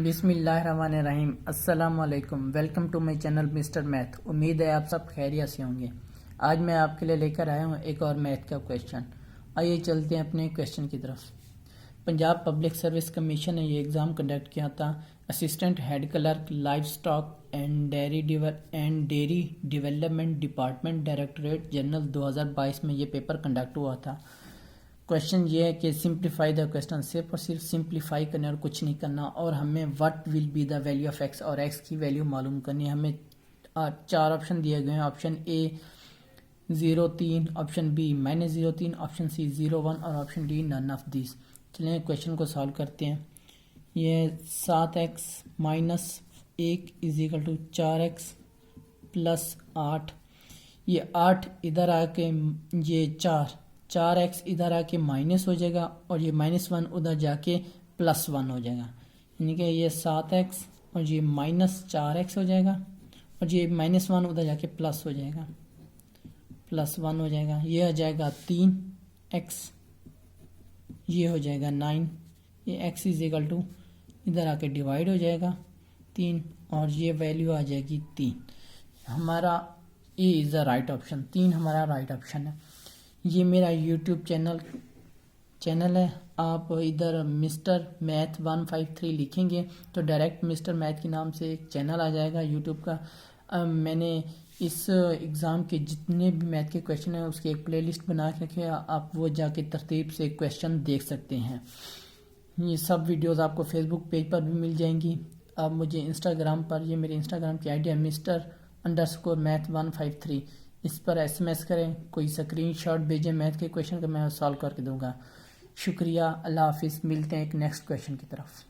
بسم اللہ الرحمن الرحیم۔ السلام علیکم، welcome to my channel mister math. امید ہے آپ سب خیریت سے ہوں گے۔ آج میں آپ کے لیے لے کر آیا ہوں ایک اور میتھ کا کویشچن۔ آئیے چلتے ہیں اپنے کویشچن کی طرف۔ پنجاب پبلک سروس کمیشن نے یہ ایگزام کنڈکٹ کیا تھا۔ Assistant head clerk livestock and dairy development department directorate general 2022 میں یہ پیپر کنڈکٹ ہوا تھا۔ کویشچن یہ ہے کہ سمپلیفائی دا کویشچن، صرف اور صرف سمپلیفائی کرنا اور کچھ نہیں کرنا، اور ہمیں what will be the value of x اور ایکس کی ویلیو معلوم کرنی ہے۔ ہمیں 4 آپشن دیے گئے ہیں، option A 0.3، option B -0.3، option C 0.1 اور option D none of these. چلیں کویشچن کو سالو کرتے ہیں۔ یہ 7x - 1 = 4x + 8۔ یہ 8 ادھر آ کے یہ 4x ادھر آ کے مائنس ہو جائے گا، اور یہ -1 ادھر جا کے +1 ہو جائے گا، یعنی کہ یہ 7x اور یہ -4x ہو جائے گا، اور یہ -1 ادھر جا کے پلس ہو جائے گا، +1 ہو جائے گا۔ یہ ہو جائے گا 3x، یہ ہو جائے گا 9۔ یہ x = ادھر آ کے ڈیوائڈ ہو جائے گا 3، اور یہ ویلیو آ جائے گی 3۔ ہمارا اے از دا رائٹ آپشن، 3 ہمارا رائٹ آپشن ہے۔ یہ میرا یوٹیوب چینل ہے۔ آپ ادھر مسٹر میتھ 153 لکھیں گے تو ڈائریکٹ مسٹر میتھ کے نام سے ایک چینل آ جائے گا یوٹیوب کا۔ میں نے اس ایگزام کے جتنے بھی میتھ کے کویشچن ہیں اس کی ایک پلے لسٹ بنا کے رکھی ہے، آپ وہ جا کے ترتیب سے کویشچن دیکھ سکتے ہیں۔ یہ سب ویڈیوز آپ کو فیس بک پیج پر بھی مل جائیں گی۔ آپ مجھے انسٹاگرام پر، یہ میری انسٹاگرام کی آئی ڈی ہے Mr_Math153، اس پر SMS کریں، کوئی اسکرین شاٹ بھیجیں میتھ کے کویشچن کا، میں سالو کر کے دوں گا۔ شکریہ، اللہ حافظ، ملتے ہیں ایک نیکسٹ کویشچن کی طرف۔